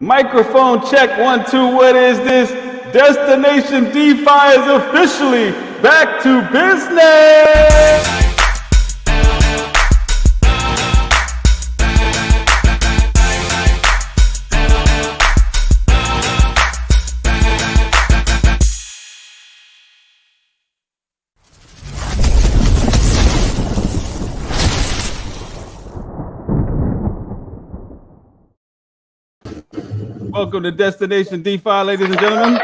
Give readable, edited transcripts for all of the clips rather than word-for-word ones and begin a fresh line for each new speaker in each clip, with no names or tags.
Microphone check 1 2. What is this? Destination DeFi is officially back to business. Welcome to Destination DeFi, ladies and gentlemen.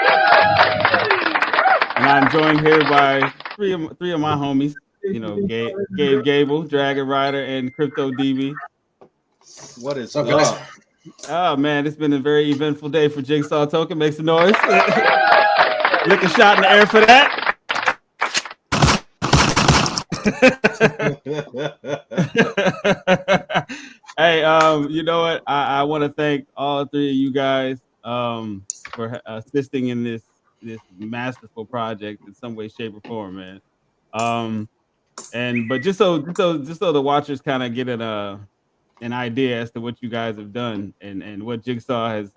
And I'm joined here by three of my homies. You know, Gabe, GABLE, Dragon Rider, and Crypto DB.
What is up, guys?
Oh man, it's been a very eventful day for Jigsaw Token. Make some noise. Lick a shot in the air for that. Hey, you know what? I want to thank all three of you guys for assisting in this masterful project in some way, shape, or form, man. But just so the watchers kind of get an idea as to what you guys have done and what Jigsaw has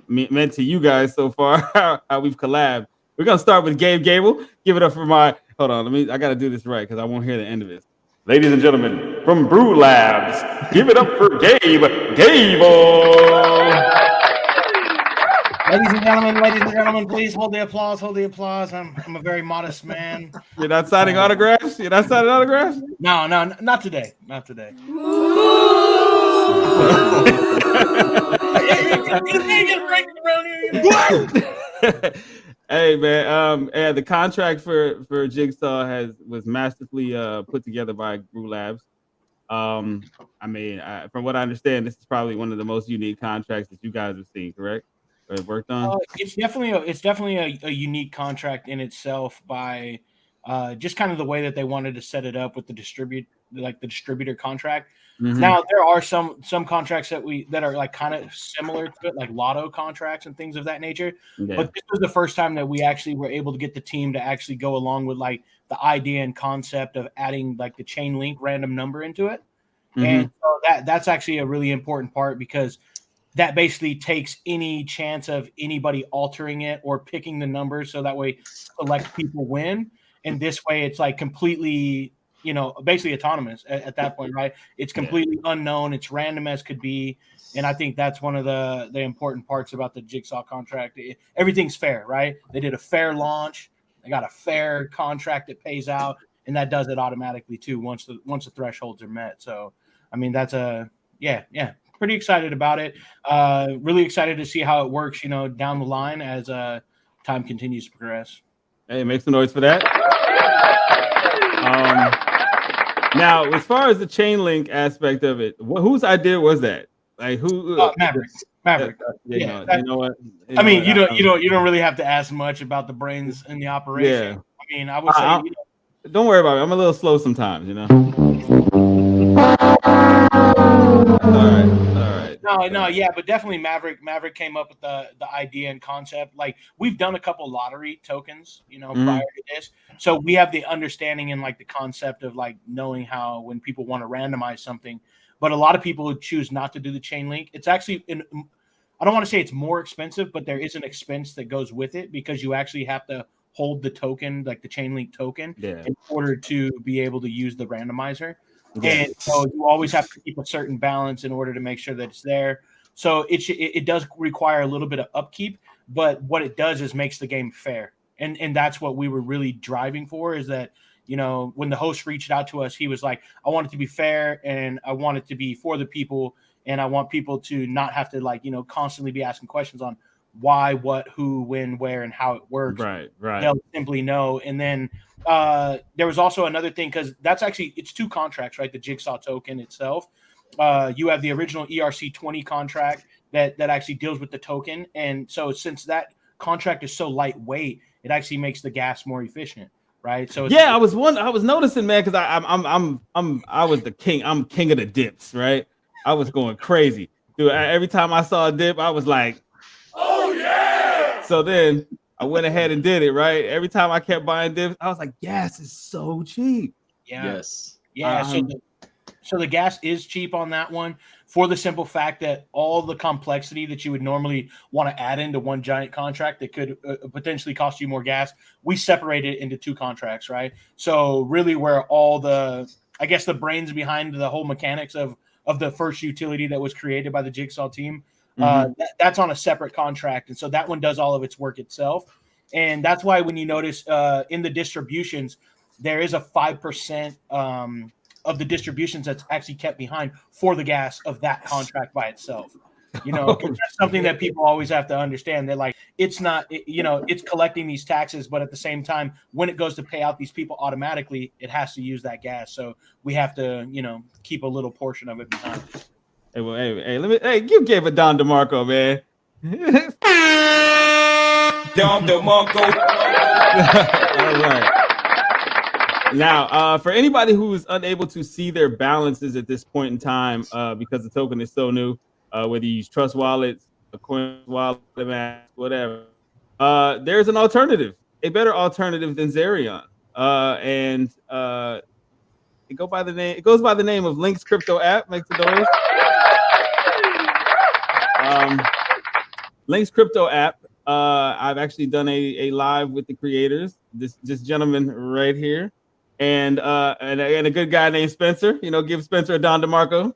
meant to you guys so far, how we've collabed. We're gonna start with GABLE. Give it up for my. Hold on, I gotta do this right because I won't hear the end of it. Ladies and gentlemen, from BREW Labs, give it up for GABLE.
Ladies and gentlemen, please hold the applause. I'm a very modest man.
You're not signing autographs?
No, not today.
Hey man, the contract for Jigsaw was masterfully put together by BREW Labs. From what I understand, this is probably one of the most unique contracts that you guys have seen, correct? Or worked on?
It's definitely a unique contract in itself by just kind of the way that they wanted to set it up with the distributor contract. Mm-hmm. Now there are some contracts that are like kind of similar to it, like lotto contracts and things of that nature. Yeah. But this was the first time that we actually were able to get the team to actually go along with like the idea and concept of adding like the chain link random number into it. Mm-hmm. And so that's actually a really important part because that basically takes any chance of anybody altering it or picking the numbers so that way select people win. And this way it's like completely, basically autonomous at that point, right? It's completely unknown. It's random as could be. And I think that's one of the important parts about the Jigsaw contract. Everything's fair, right? They did a fair launch. They got a fair contract that pays out, and that does it automatically too once the thresholds are met. So, that's pretty excited about it. Really excited to see how it works, down the line as time continues to progress.
Hey, make some noise for that. Now, as far as the chain link aspect of it, whose idea was that? Like who?
Maverick.
You know what? You
don't really have to ask much about the brains in the operation. Yeah. I would say.
Don't worry about it. I'm a little slow sometimes, All right.
No, but definitely Maverick came up with the idea and concept. Like we've done a couple lottery tokens, prior to this. So we have the understanding and like the concept of like knowing how when people want to randomize something, but a lot of people who choose not to do the chain link, it's actually I don't want to say it's more expensive, but there is an expense that goes with it because you actually have to hold the token, like the chain link token, in order to be able to use the randomizer. And so you always have to keep a certain balance in order to make sure that it's there. So it does require a little bit of upkeep, but what it does is makes the game fair. And that's what we were really driving for is that, when the host reached out to us, he was like, I want it to be fair and I want it to be for the people. And I want people to not have to constantly be asking questions on why, what, who, when, where, and how it works.
Right.
They'll simply know. And then there was also another thing because it's two contracts, right? The Jigsaw token itself. You have the original ERC20 contract that actually deals with the token. And so since that contract is so lightweight, it actually makes the gas more efficient. Right. So
I was noticing, man, because I was the king. I'm king of the dips, right? I was going crazy. Dude, every time I saw a dip, I was like, oh yeah. So then I went ahead and did it, right? Every time I kept buying dips, I was like, gas is so cheap.
Yeah.
Yes.
Yeah. So the gas is cheap on that one for the simple fact that all the complexity that you would normally want to add into one giant contract that could potentially cost you more gas, we separate it into 2 contracts, right? So really where all the, I guess, the brains behind the whole mechanics of the first utility that was created by the Jigsaw team, that's on a separate contract. And so that one does all of its work itself. And that's why when you notice in the distributions, there is a 5% of the distributions that's actually kept behind for the gas of that contract by itself. You know, that's something that people always have to understand. They're like, it's not, you know, it's collecting these taxes, but at the same time, when it goes to pay out these people automatically, it has to use that gas. So we have to, you know, keep a little portion of it behind.
Hey, well, hey, give Gabe a Don DeMarco, man.
Don DeMarco.
All right. Now, for anybody who's unable to see their balances at this point in time, because the token is so new, whether you use Trust Wallets, a Coin Wallet, whatever, there's an alternative, a better alternative than Zerion, and it goes by the name of LYNX Crypto App. Make some noise. LYNX Crypto App. I've actually done a live with the creators. This gentleman right here. And a good guy named Spencer. You know, give Spencer a Don DeMarco.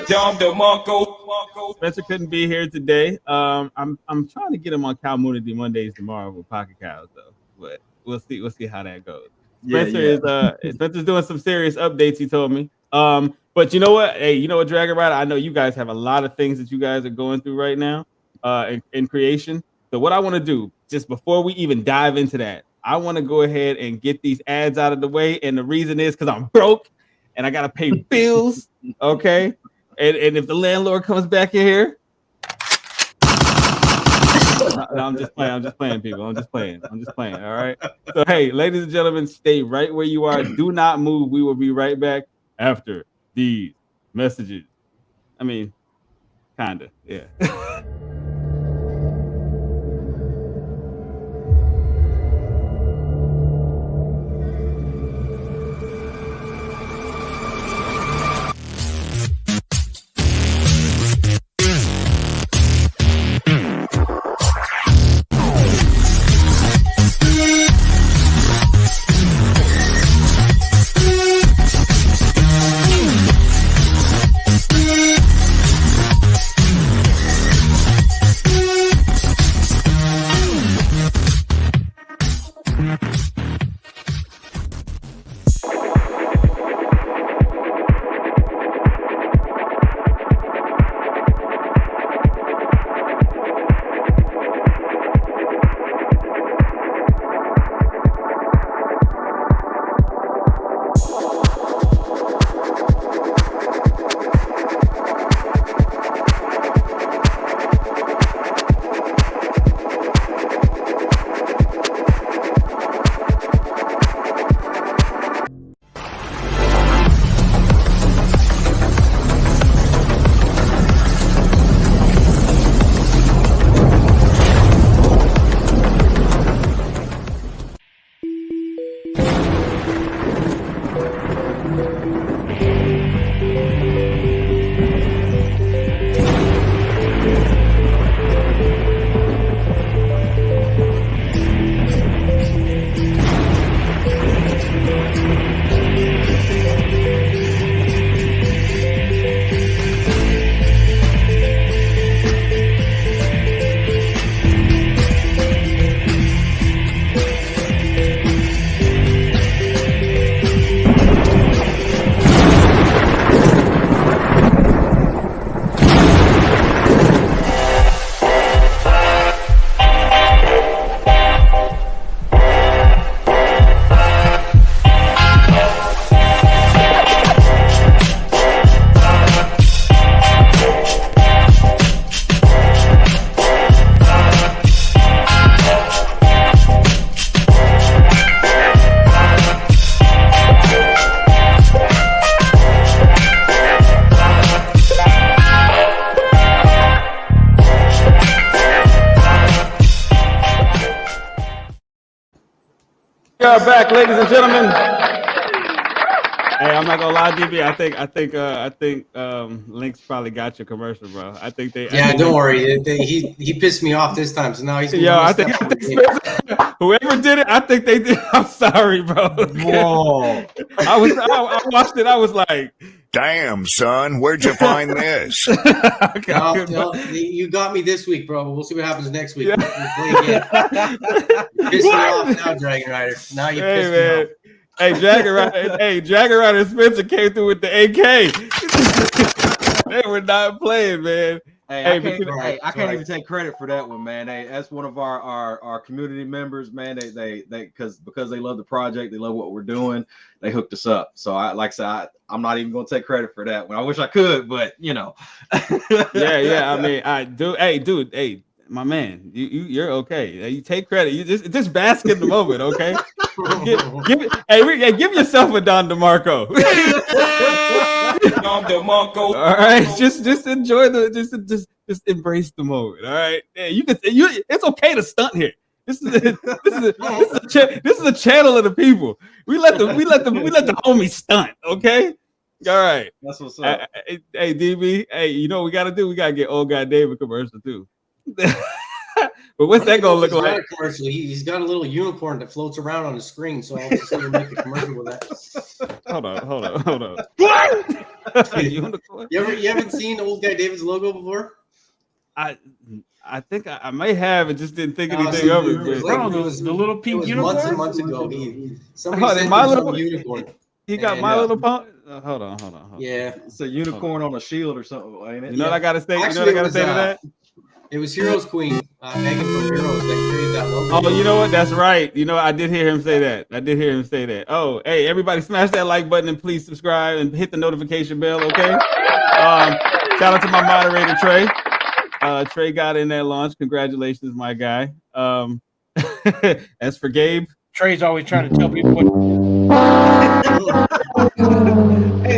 Don DeMarco.
Spencer couldn't be here today. I'm trying to get him on Community Mondays tomorrow with Pocket Cows though, but we'll see how that goes. Spencer's doing some serious updates. He told me. But you know what? Hey, you know what, Dragon Rider? I know you guys have a lot of things that you guys are going through right now, in creation. So what I want to do, just before we even dive into that, I want to go ahead and get these ads out of the way. And the reason is because I'm broke and I got to pay bills. Okay. And if the landlord comes back in here, no, I'm just playing, people. I'm just playing. All right. So, hey, ladies and gentlemen, stay right where you are. Do not move. We will be right back after these messages. I mean, kind of. Yeah. We are back, ladies and gentlemen. Hey, I'm not gonna lie, DB. I think LYNX probably got your commercial, bro. I think they.
Yeah, don't worry. He pissed me off this time, so now he's.
Yo, I think whoever did it, I think they did. I'm sorry, bro.
Whoa.
I watched it. I was like,
damn, son, where'd you find this?
No, you got me this week, bro. We'll see what happens next week. Yeah. You pissed me off now, Dragon Rider. Now you pissed me off.
Hey, Dragon Rider Spencer came through with the AK. They were not playing, man.
I can't even take credit for that one, man. Hey, that's one of our community members, man. They because they love the project, they love what we're doing. They hooked us up. So I'm not even gonna take credit for that one. I wish I could, but you know.
yeah. I mean, I do. Hey, dude. Hey, my man, you're okay. You take credit. You just bask in the moment, okay? Give yourself a Don DeMarco.
Don DeMarco.
All right, just enjoy just embrace the moment. All right, yeah, it's okay to stunt here. This is a channel of the people. We let the homies stunt. Okay, all right.
That's what's up.
Hey, DB. Hey, you know what we gotta do? We gotta get old guy David commercial too. But what's that gonna look like?
Commercial. He's got a little unicorn that floats around on the screen, so I'll just make a commercial with that.
Hold on.
What? You haven't seen Old Guy David's logo before?
I think I may have, and just didn't think anything of it.
It was the little pink unicorn.
Months and months ago. Somebody sent him some unicorn.
He got My Little Pony. Hold on.
Yeah,
it's a unicorn on a shield or something, ain't it?
You know what I gotta say? Actually, you know what I gotta say to that?
It was Heroes Queen, Megan from Heroes, that created that logo.
Oh, you know what? That's right. You know, I did hear him say that. Oh, hey, everybody, smash that like button and please subscribe and hit the notification bell. Okay. Shout out to my moderator Trey. Trey got in that launch. Congratulations, my guy. As for Gabe,
Trey's always trying to tell people what.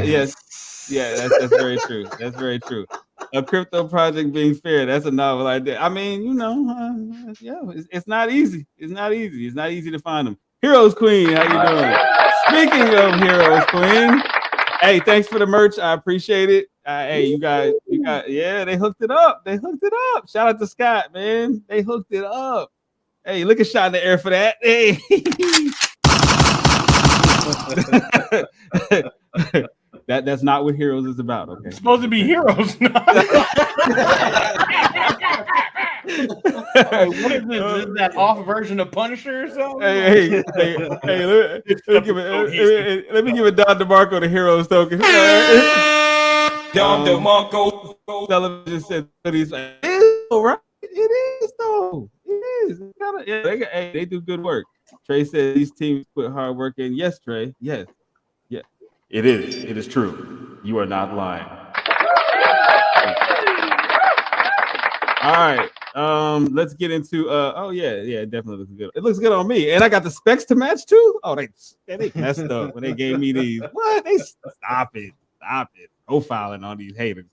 Yes. Yeah, that's very true. That's very true. A crypto project being fair. That's a novel idea. I mean, you know, it's not easy. It's not easy to find them. Heroes Queen, how you doing? Speaking of Heroes Queen, hey, thanks for the merch. I appreciate it. Hey, you guys, yeah, they hooked it up. Shout out to Scott, man. They hooked it up. Hey, look at shot in the air for that. Hey. That's not what Heroes is about. Okay,
it's supposed to be Heroes. What is this? Is that off version of Punisher or something?
Hey, let me give it Don DeMarco the Heroes token.
Don DeMarco.
Television said he's like, it's all right. It is though. It is. They do good work. Trey said these teams put hard work in. Yes, Trey. Yes. Yeah. It is. It is true. You are not lying. All right. Let's get into it definitely looks good. It looks good on me. And I got the specs to match too. Oh, they messed up when they gave me these. What? They stop it. Profiling on these haters.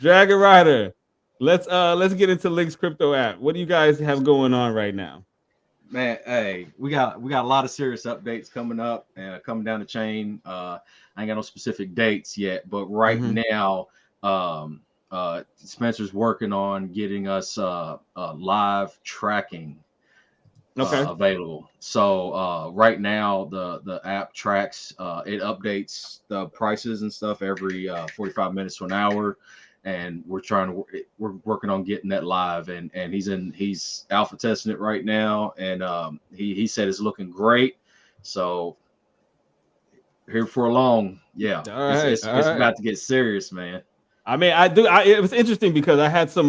Dragon Rider. Let's get into LYNX crypto app. What do you guys have going on right now?
Man, hey, we got a lot of serious updates coming up and coming down the chain. I ain't got no specific dates yet, but right now, Spencer's working on getting us live tracking available. So right now, the app tracks, it updates the prices and stuff every 45 minutes to an hour. And we're working on getting that live, and he's alpha testing it right now, and he said it's looking great. So here for long, yeah. All right, it's about to get serious, man.
I mean, it was interesting because I had some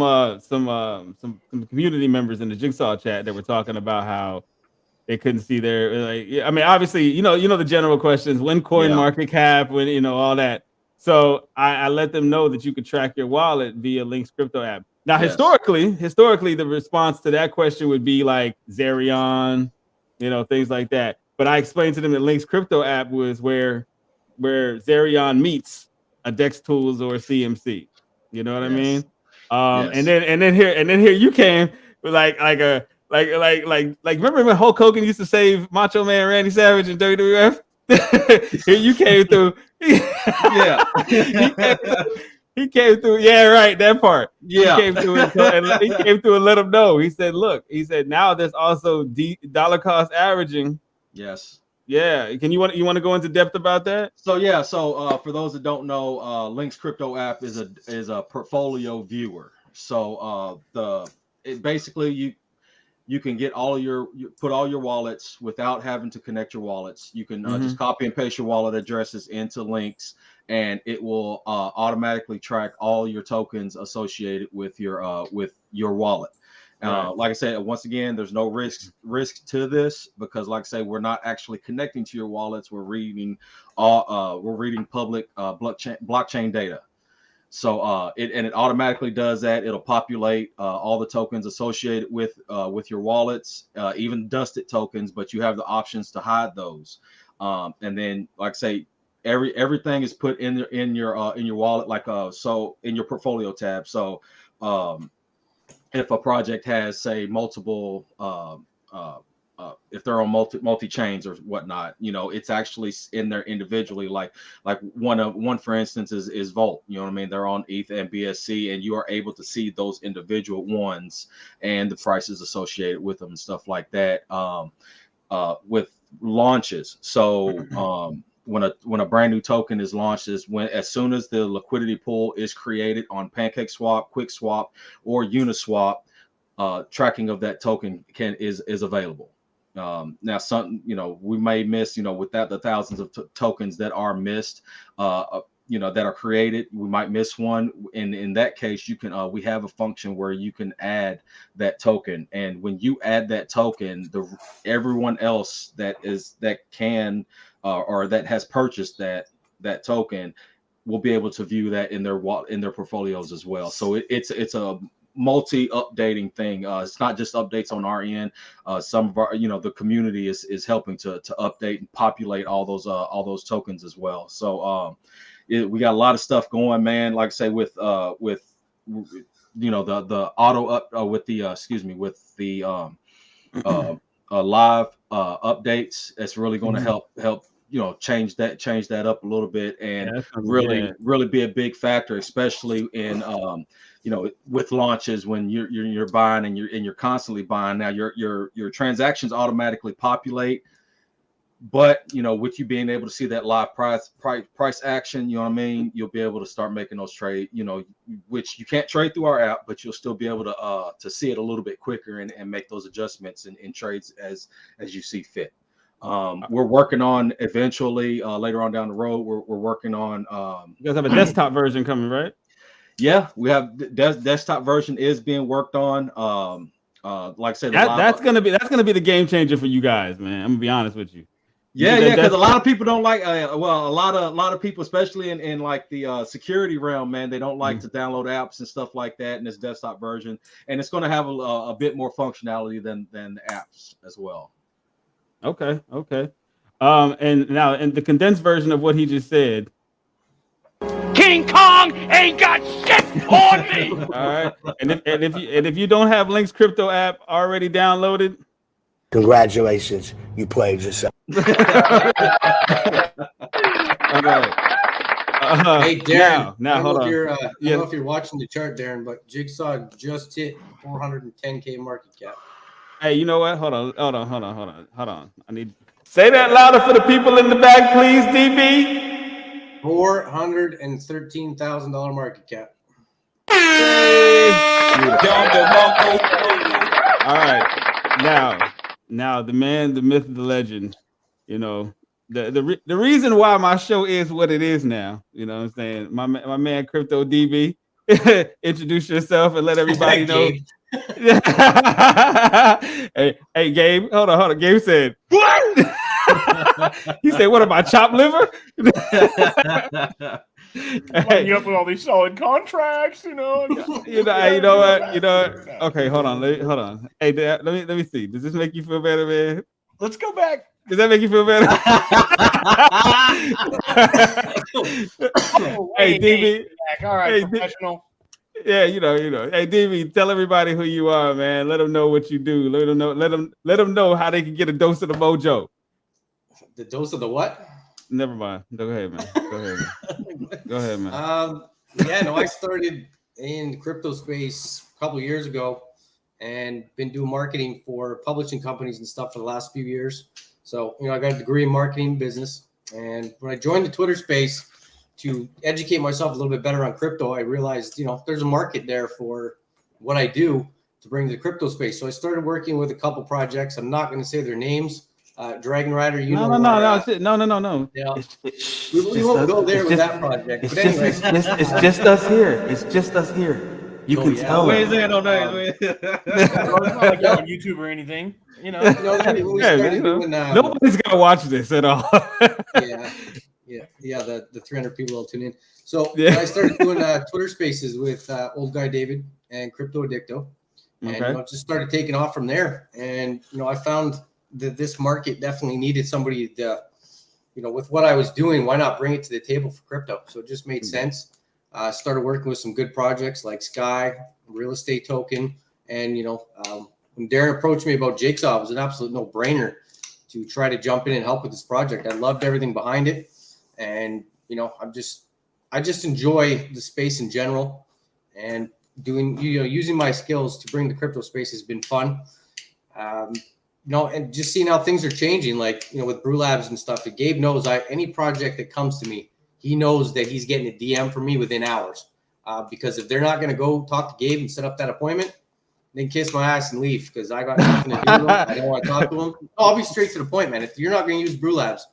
community members in the Jigsaw chat that were talking about how they couldn't see their I mean, obviously, you know the general questions, when coin market cap, when all that. So I let them know that you could track your wallet via LYNX crypto app. Now, historically, the response to that question would be like Zerion, things like that. But I explained to them that LYNX crypto app was where Zerion meets a Dex Tools or a CMC. You know what I mean? And then here you came with like remember when Hulk Hogan used to save Macho Man Randy Savage in WWF? Here you came through.
Yeah.
He came through. Yeah, right. That part.
Yeah.
He came through and he came through and let him know. He said, "Look," he said, "now there's also dollar cost averaging."
Yes.
Yeah. Can you want to go into depth about that?
So yeah. So for those that don't know, LYNX crypto app is a portfolio viewer. So it basically you can get put all your wallets without having to connect your wallets. You can just copy and paste your wallet addresses into LYNX, and it will automatically track all your tokens associated with your wallet.
Right.
Like I said, once again, there's no risk to this because, like I say, we're not actually connecting to your wallets. We're reading public blockchain data. So it automatically does that. It'll populate all the tokens associated with your wallets, even dusted tokens, but you have the options to hide those. And then, like I say, everything is put in your wallet, like so in your portfolio tab. So if a project has, say, multiple if they're on multi chains or whatnot, it's actually in there individually. Like one for instance is Volt. You know what I mean? They're on ETH and BSC, and you are able to see those individual ones and the prices associated with them and stuff like that. With launches, so when a brand new token is launched, as soon as the liquidity pool is created on PancakeSwap, QuickSwap, or Uniswap, tracking of that token is available. Now, we may miss, without the thousands of tokens that are missed, that are created, we might miss one. And in that case, we have a function where you can add that token. And when you add that token, everyone else that can or that has purchased that token will be able to view that in their portfolios as well. So it's a multi-updating thing. It's not just updates on our end. Some of our, the community is helping to update and populate all those tokens as well. So we got a lot of stuff going, man. Like I say, with the auto up with the live updates. That's really going to help change that up a little bit, and really be a big factor, especially in with launches when you're buying and you're constantly buying. Now your transactions automatically populate, but with you being able to see that live price action, you know what I mean, you'll be able to start making those trades, which you can't trade through our app, but you'll still be able to see it a little bit quicker and make those adjustments in trades as you see fit. We're working on eventually later on down the road. We're working on.
You guys have a desktop version coming, right?
Yeah, we have desktop version is being worked on. Like I said,
that's gonna be the game changer for you guys, man. I'm gonna be honest with you.
Yeah, because a lot of people don't like. A lot of people, especially in like the security realm, man, they don't like to download apps and stuff like that in this desktop version, and it's going to have a bit more functionality than the apps as well.
Okay. And now in the condensed version of what he just said,
King Kong ain't got shit on me.
all right. And if you don't have LYNX crypto app already downloaded,
congratulations, you played yourself.
All right.
Hey, Darren.
Now hold on.
I don't know if you're watching the chart, Darren, but Jigsaw just hit 410K market cap.
Hey, you know what? Hold on. I need say that louder for the people in the back, please, DB.
$413,000 market cap.
All right. Now the man, the myth, the legend, the reason why my show is what it is now, you know what I'm saying? My man Crypto DB, introduce yourself and let everybody know. hey, Gabe, hold on. Gabe said, what? He said, what about chopped liver?
Line you up with all these solid contracts,
you know what? Okay, hold on. Hey, let me see. Does this make you feel better, man?
Let's go back.
Does that make you feel better? Hey, DB.
All right, professional.
Yeah, you know. Hey, DB, tell everybody who you are, man. Let them know what you do. Let them know how they can get a dose of the mojo.
The dose of the what?
Never mind. Go ahead, man. Go ahead, man.
Yeah, no, I started in the crypto space a couple of years ago and been doing marketing for publishing companies and stuff for the last few years. So, I got a degree in marketing business. And when I joined the Twitter space to educate myself a little bit better on crypto, I realized, there's a market there for what I do to bring to the crypto space. So I started working with a couple projects. I'm not going to say their names. Dragon Rider,
no.
Yeah, we won't go there with that project. But anyway,
it's just us here. It's just us here. You can tell.
Where's that on that?
It's not like you're on YouTube or anything.
Nobody's gonna watch this at all.
Yeah. The 300 people will tune in. So I started doing Twitter Spaces with Old Guy David and Crypto Addicto, and just started taking off from there. And I found that this market definitely needed somebody to, with what I was doing, why not bring it to the table for crypto? So it just made sense. Started working with some good projects like Sky, Real Estate Token, and when Darren approached me about JIGSAW, it was an absolute no-brainer to try to jump in and help with this project. I loved everything behind it, and I just enjoy the space in general, and using my skills to bring the crypto space has been fun. And just seeing how things are changing, like with Brew Labs and stuff. That Gabe knows any project that comes to me, he knows that he's getting a DM from me within hours. Because if they're not going to go talk to Gabe and set up that appointment, then kiss my ass and leave, because I got nothing to do with them. I don't want to talk to them. I'll be straight to the point, man. If you're not going to use Brew Labs,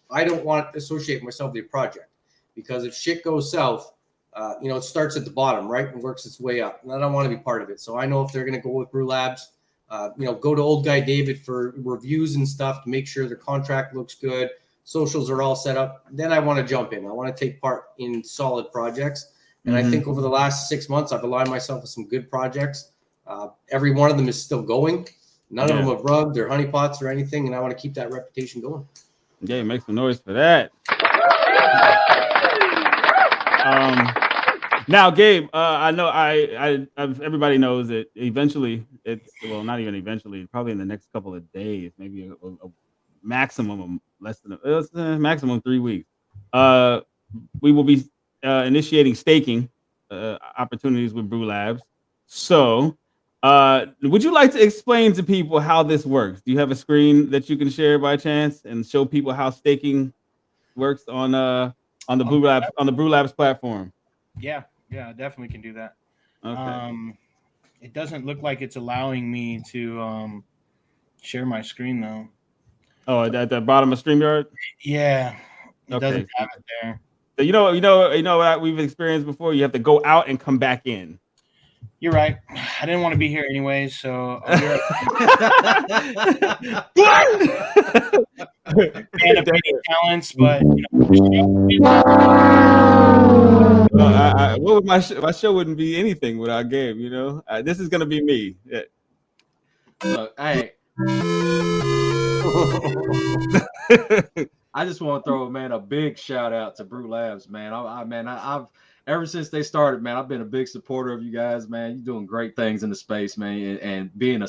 I don't want to associate myself with your project, because if shit goes south, it starts at the bottom, right, and works its way up. And I don't want to be part of it. So I know if they're going to go with Brew Labs, go to Old Guy David for reviews and stuff to make sure their contract looks good. Socials are all set up. Then I want to jump in. I want to take part in solid projects. And I think over the last 6 months, I've aligned myself with some good projects. Every one of them is still going. None of them have rubbed or honeypots or anything. And I want to keep that reputation going.
Yeah, make some noise for that. Now, Gabe, I know everybody knows that eventually not even eventually, probably in the next couple of days, maybe a maximum less than maximum 3 weeks. We will be initiating staking opportunities with Brew Labs. So, would you like to explain to people how this works? Do you have a screen that you can share by chance and show people how staking works on the Brew Labs platform?
Yeah, I definitely can do that.
Okay.
It doesn't look like it's allowing me to share my screen though.
Oh, at the bottom of StreamYard?
Yeah. It doesn't have it there.
So you know what we've experienced before? You have to go out and come back in.
You're right. I didn't want to be here anyways, so I'll be right and of many talents, but
what would my show wouldn't be anything without Gabe, this is gonna be me. Yeah.
Look, hey. I just want to throw a big shout out to Brew Labs, man. I've ever since they started, man, I've been a big supporter of you guys, man. You're doing great things in the space, man, and becoming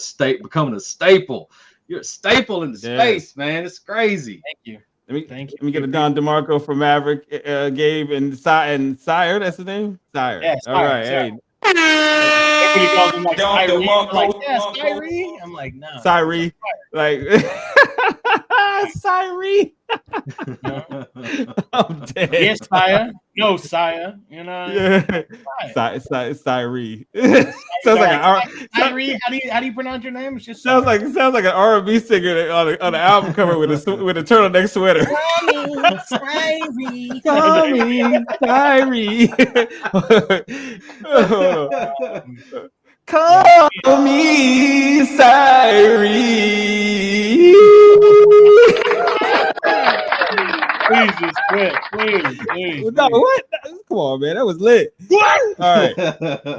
a staple. You're a staple in the space, man. It's crazy.
Thank you.
Let me get a Don DeMarco from Maverick, Gabe, and Sire. That's his name, Sire.
Yeah, Sire.
All right,
Sire.
hey.
Everybody calls him like Sire. I'm like, no.
Sire, like Sire. I'm dead.
Yes, Sire. No, Sire.
Yeah. Sire. Sounds like
Sire. How do you pronounce your name? It's just
sounds like an R&B singer on an album cover with a turtleneck sweater. Call me Sire.
Please just quit. Please.
No, what? Come on, man. That was lit. What? All right.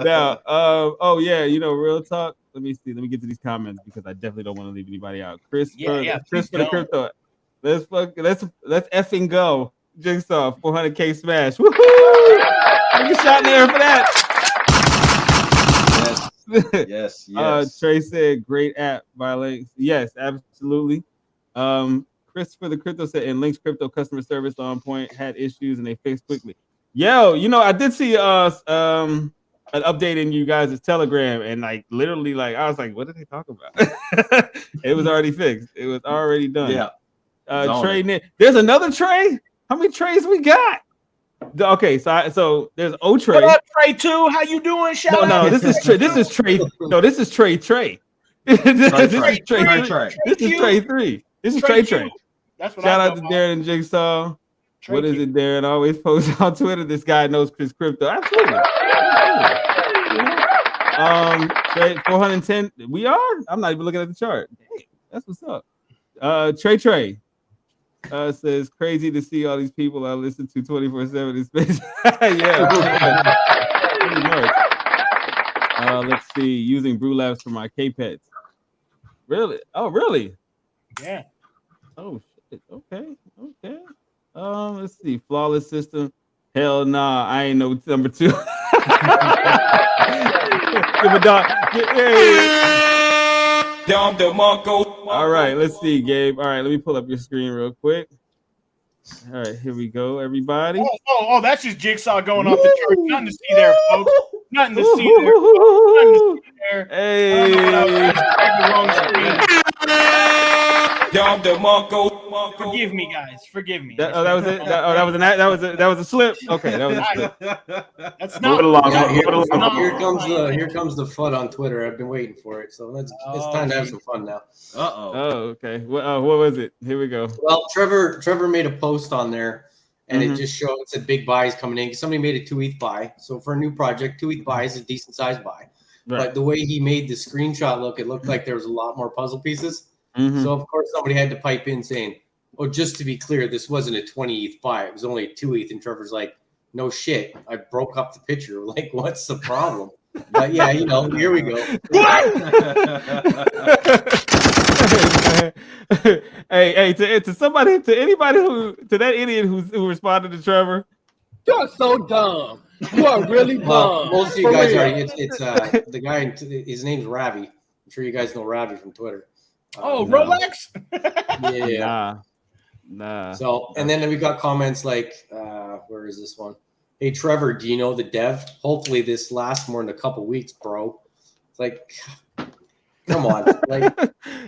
Now, real talk. Let me see. Let me get to these comments because I definitely don't want to leave anybody out. Chris for the crypto. Let's effing go. Jigsaw 400K smash. Woohoo! Take a shot in the air for that.
Yes.
Trey said, great app by LYNX. Yes, absolutely. Christopher the Crypto said, and LYNX Crypto customer service on point, had issues and they fixed quickly. Yo, you know, I did see an update in you guys' Telegram, and like literally, like I was like, what did they talk about? It was already fixed. It was already done.
Yeah.
Trey, there's another Trey. How many Treys we got? Okay, so there's O Trey.
What up, Trey 2? How you doing? Shout
No,
out.
this is Trey. This is Trey. No, this is Trey. Trey. This is Trey. This is Trey 3. This is Trey.
That's what
Shout
I
out to Darren and Jigsaw. What is it, Darren? Always post on Twitter. This guy knows Chris Crypto. Absolutely. Trey 410. We are. I'm not even looking at the chart. Hey, that's what's up. Trey says crazy to see all these people I listen to 24/7 in space. Yeah. Pretty much. Let's see. Using Brew Labs for my K-Pets. Really? Oh, really?
Yeah.
Oh shit. Okay. Let's see. Flawless system. Hell nah. I ain't no number 2. Give a dog. All right, let's see, Gabe. All right, let me pull up your screen real quick. All right, here we go, everybody.
Oh, that's just Jigsaw going off the chart. Nothing to see there, folks. Nothing to see there. Nothing to see there.
Hey.
Forgive me, guys. Forgive me.
That was it. That was a slip. Okay, that was a slip.
That's not.
Here comes the FUD on Twitter. I've been waiting for it, so it's time to have some fun now.
Oh, okay. What was it? Here we go.
Well, Trevor made a post on there, and it just showed it said big buys coming in. Somebody made a 2 ETH buy. So for a new project, 2 ETH buy is a decent size buy. Right. But the way he made the screenshot look, it looked like there was a lot more puzzle pieces. So of course somebody had to pipe in saying, "Oh, just to be clear, this wasn't a 20 ETH buy. It was only a 2 ETH." And Trevor's like, "No shit, I broke up the picture. Like, what's the problem?" But yeah, you know, here we go.
hey, to anybody to that idiot who responded to Trevor,
you're so dumb. You are really dumb.
Well, most of you guys already. It's the guy. His name's Ravi. I'm sure you guys know Ravi from Twitter.
Rolex?
Yeah.
Nah.
So, and then we got comments like, where is this one? Hey, Trevor, do you know the dev? Hopefully this lasts more than a couple weeks, bro. It's like, come on. Like,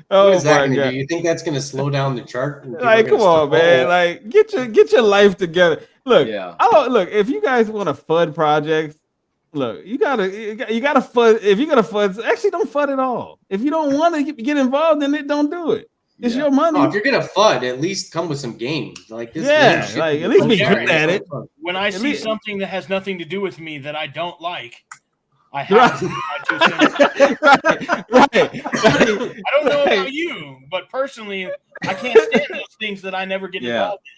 what is that going to do? You think that's going to slow down the chart?
Like, come on, man. Like, get your life together. Look, look, if you guys want to FUD projects, look, you gotta FUD. If you're gonna FUD, actually don't FUD at all. If you don't want to get involved in it, don't do it. It's your money.
If you're gonna FUD, at least come with some game. Like this.
Like at least be good at it.
When I see something that has nothing to do with me that I don't like, I have to.
Right.
I don't know about you, but personally, I can't stand those things that I never get involved in.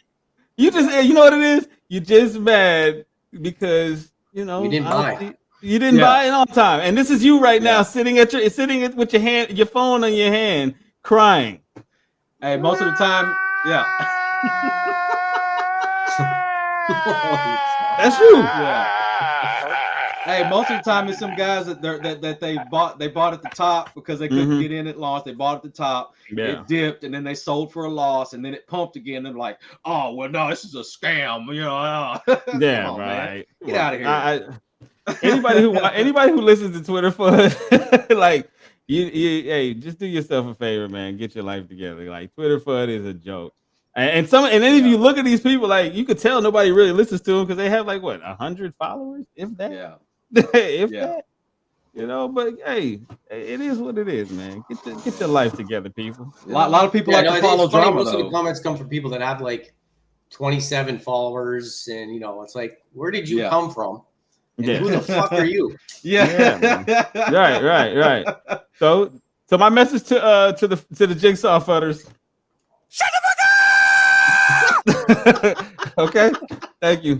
You know what it is? You're just mad because you didn't buy. You didn't buy it on time, and this is you right now sitting with your phone on your hand, crying.
Hey, most of the time,
that's you.
Yeah. Hey, most of the time it's some guys that they bought at the top because they couldn't get in at launch. They bought at the top, it dipped, and then they sold for a loss, and then it pumped again. They're like, "Oh well, no, this is a scam,"
Yeah,
on,
right.
Man. Get out of here.
Anybody who listens to Twitter for like hey, just do yourself a favor, man. Get your life together. Like Twitter FUD is a joke. And then if you look at these people, like you could tell nobody really listens to them because they have like 100 followers, if that.
Yeah.
That. But hey, it is what it is, man. Get your life together, people.
A lot of people like to follow drama.
Most of the comments come from people that have like 27 followers, and it's like, where did you come from? And who the fuck are you?
Right. So my message to the Jigsaw fudders. Shut the fuck up! Okay, thank you.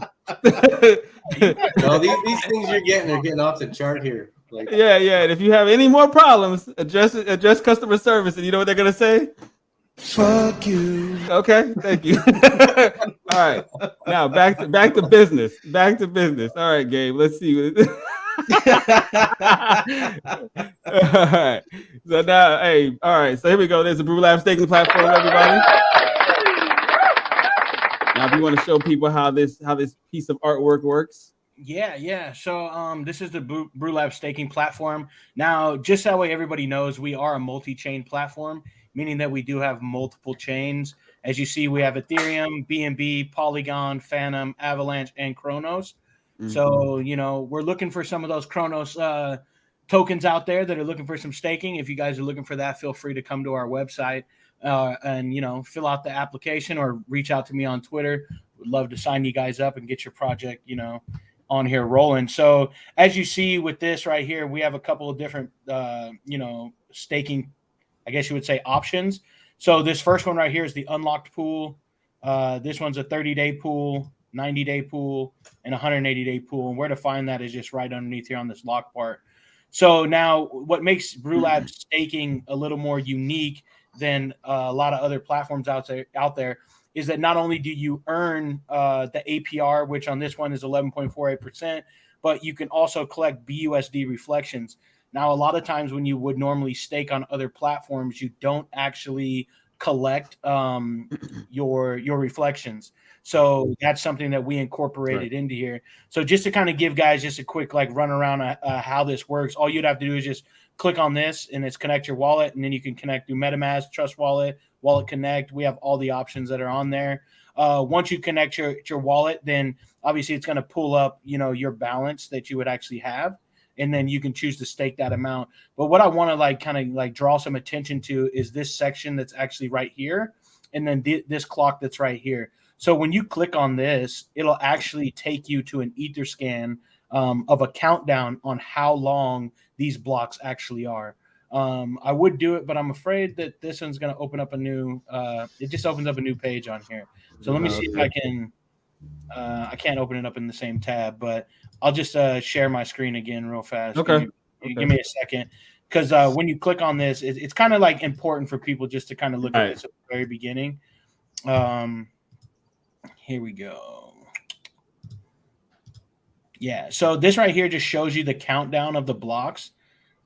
No, these things you're getting off the chart here. Like,
and if you have any more problems, address customer service, and you know what they're gonna say? Fuck you. Okay, thank you. All right, now back to business. All right, Gabe. Let's see. All right. So now, hey, all right. So here we go. There's a Brew Lab staking platform, everybody. Now, if you want to show people how this piece of artwork works.
Yeah. So this is the Brew Lab staking platform. Now, just that way everybody knows, we are a multi-chain platform, meaning that we do have multiple chains. As you see, we have Ethereum, BNB, Polygon, Phantom, Avalanche, and Chronos. So, we're looking for some of those Chronos tokens out there that are looking for some staking. If you guys are looking for that, feel free to come to our website and fill out the application or reach out to me on Twitter. Would love to sign you guys up and get your project, on here rolling. So as you see with this right here, we have a couple of different, staking, I guess you would say, options. So this first one right here is the unlocked pool. This one's a 30-day pool, 90-day pool, and 180-day pool. And where to find that is just right underneath here on this lock part. So now what makes Brew Lab staking a little more unique than a lot of other platforms out there is that not only do you earn the APR, which on this one is 11.48%, but you can also collect BUSD reflections. Now, a lot of times when you would normally stake on other platforms, you don't actually collect your reflections. So that's something that we incorporated into here. So just to kind of give guys just a quick run around how this works, all you'd have to do is just click on this and it's connect your wallet, and then you can connect through MetaMask, Trust Wallet, Wallet Connect. We have all the options that are on there. Once you connect your wallet, then obviously it's going to pull up, your balance that you would actually have, and then you can choose to stake that amount. But what I want to kind of draw some attention to is this section that's actually right here, and then this clock that's right here. So when you click on this, it'll actually take you to an Etherscan of a countdown on how long these blocks actually are. I would do it, but I'm afraid that this one's going to open up a new it just opens up a new page on here. So let me see if I can I can't open it up in the same tab, but I'll just share my screen again real fast.
Okay.
Give me a second, because when you click on this, it's kind of important for people just to kind of look at this at the very beginning. Here we go. Yeah, so this right here just shows you the countdown of the blocks.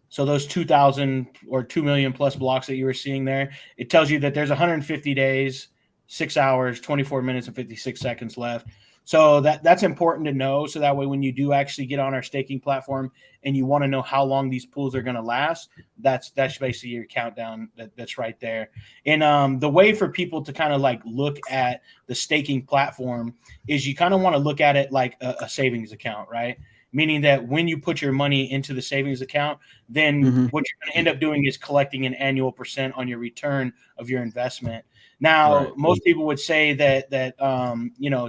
So those 2,000 or 2 million plus blocks that you were seeing there, it tells you that there's 150 days, 6 hours, 24 minutes, and 56 seconds left. So that's important to know. So that way, when you do actually get on our staking platform and you want to know how long these pools are going to last, that's basically your countdown that's right there. And the way for people to kind of look at the staking platform is you kind of want to look at it like a savings account, right? Meaning that when you put your money into the savings account, then what you're going to end up doing is collecting an annual % on your return of your investment. Now, most people would say that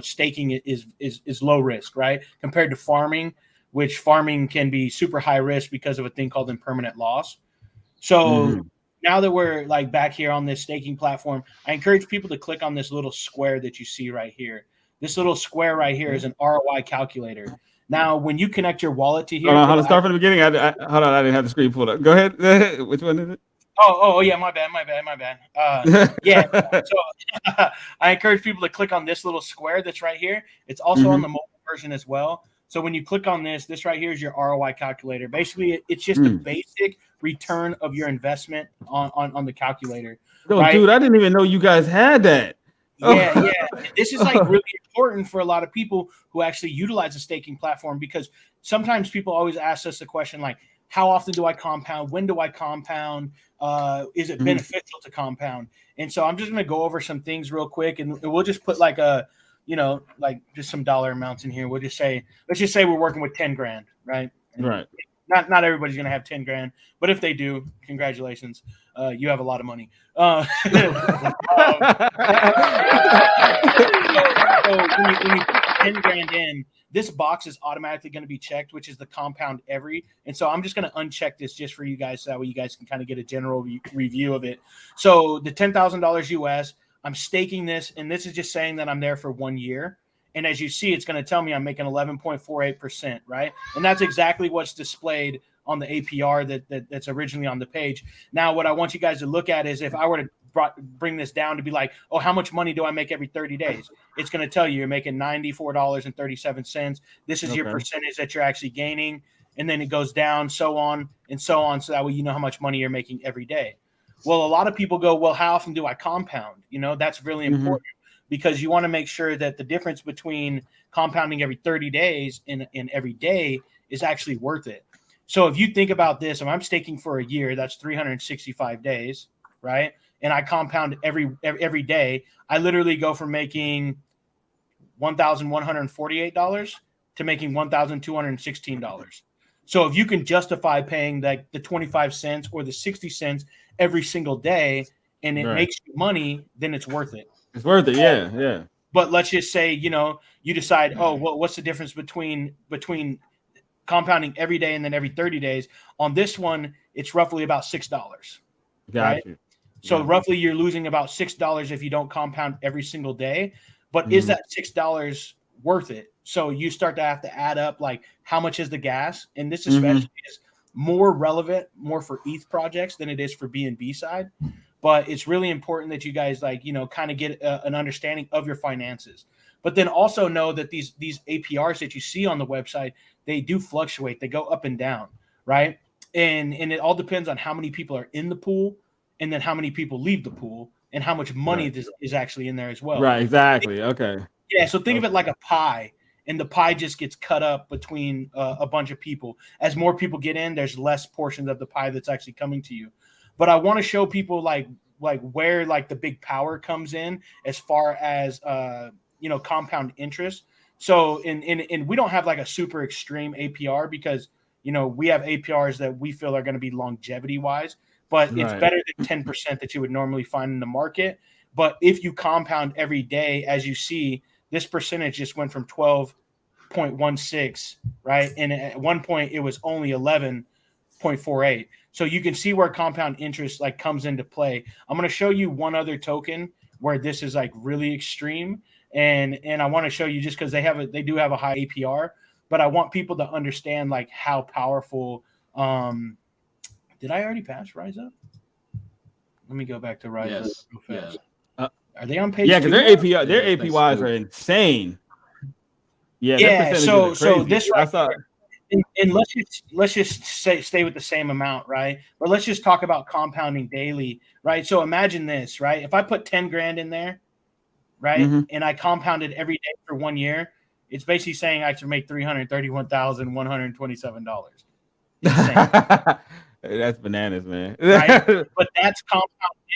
staking is low risk, right? Compared to farming, which farming can be super high risk because of a thing called impermanent loss. So now that we're back here on this staking platform, I encourage people to click on this little square that you see right here. This little square right here is an ROI calculator. Now, when you connect your wallet to here,
hold on, start from the beginning. Hold on, I didn't have the screen pulled up. Go ahead. Which one is it?
Oh, yeah, my bad. Yeah, so I encourage people to click on this little square that's right here. It's also on the mobile version as well. So when you click on this right here is your ROI calculator. Basically, it's just a basic return of your investment on the calculator.
No,
right?
dude, I didn't even know you guys had that.
Yeah. This is really important for a lot of people who actually utilize a staking platform, because sometimes people always ask us the question how often do I compound? When do I compound? Is it beneficial to compound? And so I'm just going to go over some things real quick, and we'll just put just some dollar amounts in here. We'll just say, let's just say we're working with 10 grand, right? And
right.
Not everybody's going to have 10 grand, but if they do, congratulations. You have a lot of money. So when you put 10 grand in, this box is automatically going to be checked, which is the compound every. And so I'm just going to uncheck this just for you guys, so that way you guys can kind of get a general review of it. So the $10,000 US, I'm staking this, and this is just saying that I'm there for 1 year. And as you see, it's going to tell me I'm making 11.48%, right? And that's exactly what's displayed on the APR that's originally on the page. Now, what I want you guys to look at is if I were to bring this down to be oh, how much money do I make every 30 days? It's going to tell you you're making $94.37. This is your percentage that you're actually gaining. And then it goes down, so on and so on. So that way you know how much money you're making every day. Well, a lot of people go, well, how often do I compound? That's really important. because you want to make sure that the difference between compounding every 30 days and every day is actually worth it. So if you think about this, if I'm staking for a year, that's 365 days, right? And I compound every day, I literally go from making $1,148 to making $1,216. So if you can justify paying like the 25 cents or the 60 cents every single day, and it makes you money, then it's worth it.
It's worth it. Yeah.
But let's just say, you decide, what's the difference between compounding every day and then every 30 days? On this one, it's roughly about $6.
Got you.
So roughly you're losing about $6 if you don't compound every single day. But is that $6 worth it? So you start to have to add up, like, how much is the gas? And this especially is more relevant, more for ETH projects than it is for BNB side. But it's really important that you guys, like, kind of get an understanding of your finances. But then also know that these APRs that you see on the website, they do fluctuate. They go up and down, right? And it all depends on how many people are in the pool, and then how many people leave the pool, and how much money is actually in there as well.
Right, exactly. Okay.
Yeah, so think of it like a pie, and the pie just gets cut up between a bunch of people. As more people get in, there's less portions of the pie that's actually coming to you. But I want to show people like where like the big power comes in as far as compound interest. So in we don't have like a super extreme APR because we have APRs that we feel are going to be longevity wise, but it's better than 10% that you would normally find in the market. But if you compound every day, as you see, this percentage just went from 12.16, right? And at one point it was only 11.48. So you can see where compound interest like comes into play. I'm going to show you one other token where this is like really extreme. And I want to show you just because they do have a high APR, but I want people to understand like how powerful. Did I already pass Rise Up? Let me go back to Rise Up real fast. Are they on page?
Yeah, because their APYs are insane.
Yeah. So this right here, and let's just stay with the same amount, right? But let's just talk about compounding daily, right? So imagine this, right? If I put 10 grand in there, right, and I compounded every day for 1 year, it's basically saying I should make $331,127.
That's bananas, man.
Right? But that's compound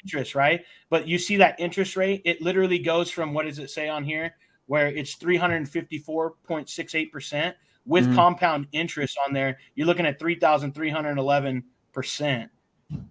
interest, right? But you see that interest rate, it literally goes from, what does it say on here, where it's 354.68%. With compound interest on there, you're looking at 3,311%.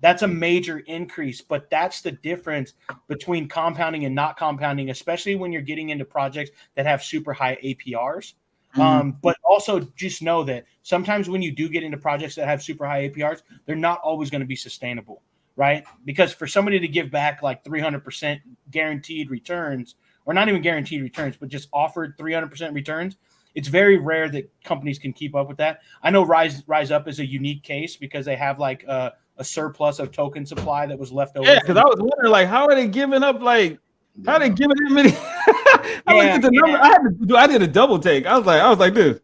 That's a major increase, but that's the difference between compounding and not compounding, especially when you're getting into projects that have super high APRs. But also just know that sometimes when you do get into projects that have super high APRs, they're not always going to be sustainable, right? Because for somebody to give back like 300% guaranteed returns, or not even guaranteed returns, but just offered 300% returns, it's very rare that companies can keep up with that. I know Rise Up is a unique case because they have like a surplus of token supply that was left over.
Yeah, because I was wondering, like, how are they giving up? Like, how are they giving that many? I looked at the number. I did a double take. I was like this.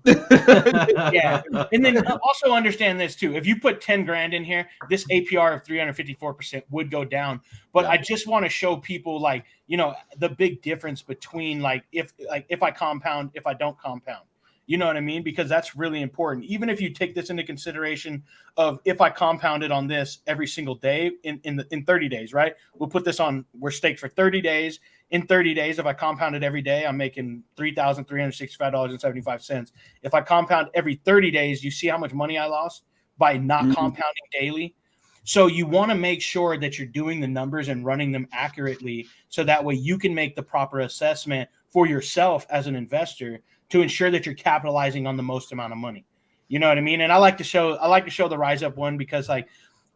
Yeah, and then also understand this too. If you put 10 grand in here, this APR of 354% would go down. But I just want to show people like, the big difference between if I compound, if I don't compound. You know what I mean? Because that's really important. Even if you take this into consideration of if I compounded on this every single day in 30 days, right? We'll put this on, we're staked for 30 days. In 30 days, if I compounded every day, I'm making $3,365.75. If I compound every 30 days, you see how much money I lost by not compounding daily. So you want to make sure that you're doing the numbers and running them accurately so that way you can make the proper assessment for yourself as an investor to ensure that you're capitalizing on the most amount of money. You know what I mean? And I like to show the Rise Up one because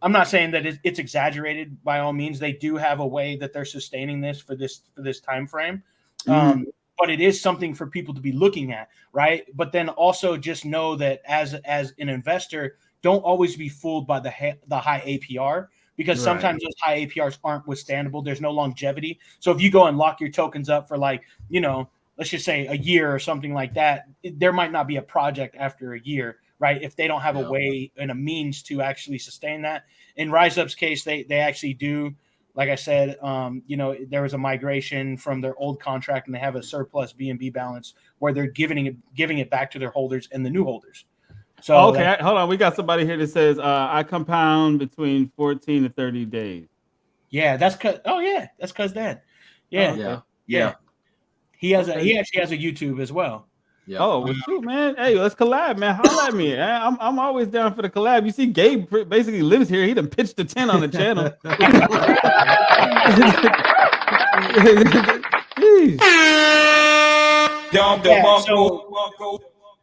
I'm not saying that it's exaggerated by all means. They do have a way that they're sustaining this for this time frame. But it is something for people to be looking at, right? But then also just know that as an investor, don't always be fooled by the high APR because sometimes those high APRs aren't withstandable. There's no longevity. So if you go and lock your tokens up for let's just say a year or something like that, there might not be a project after a year, right? If they don't have a way and a means to actually sustain that. In Rise Up's case, they actually do like I said, there was a migration from their old contract, and they have a surplus BNB balance where they're giving it back to their holders and the new holders. So
okay, hold on. We got somebody here that says I compound between 14 to 30 days.
Yeah, that's cause. Oh yeah, that's cause then. Yeah,
Yeah.
yeah. He actually has a YouTube as well.
Yeah.
Oh, well, shoot, man. Hey, let's collab, man. Holla at me. I'm always down for the collab. You see, Gabe basically lives here. He done pitched a tent on the channel.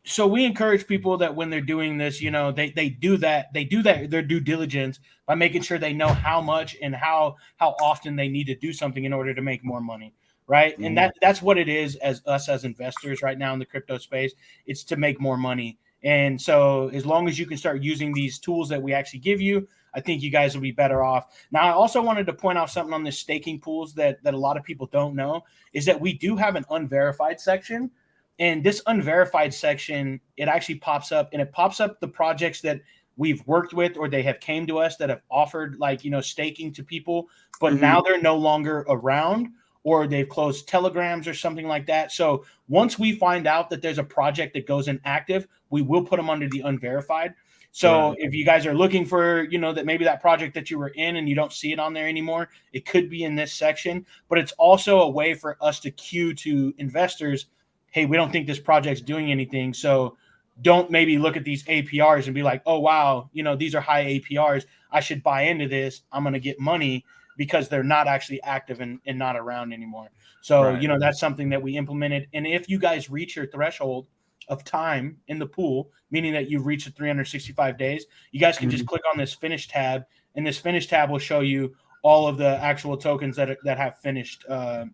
So we encourage people that when they're doing this, they do their due diligence by making sure they know how much and how often they need to do something in order to make more money. Right. Mm-hmm. And that's what it is as investors right now in the crypto space. It's to make more money. And so as long as you can start using these tools that we actually give you, I think you guys will be better off. Now, I also wanted to point out something on the staking pools that a lot of people don't know is that we do have an unverified section. And this unverified section, it actually pops up, and it pops up the projects that we've worked with or they have came to us that have offered staking to people, but now they're no longer around, or they've closed telegrams or something like that. So once we find out that there's a project that goes inactive, we will put them under the unverified. So if you guys are looking for, that maybe that project that you were in and you don't see it on there anymore, it could be in this section. But it's also a way for us to cue to investors, hey, we don't think this project's doing anything. So don't maybe look at these APRs and be like, oh, wow, these are high APRs. I should buy into this. I'm going to get money, because they're not actually active and not around anymore. So, that's something that we implemented. And if you guys reach your threshold of time in the pool, meaning that you've reached the 365 days, you guys can just click on this finish tab, and this finish tab will show you all of the actual tokens that have finished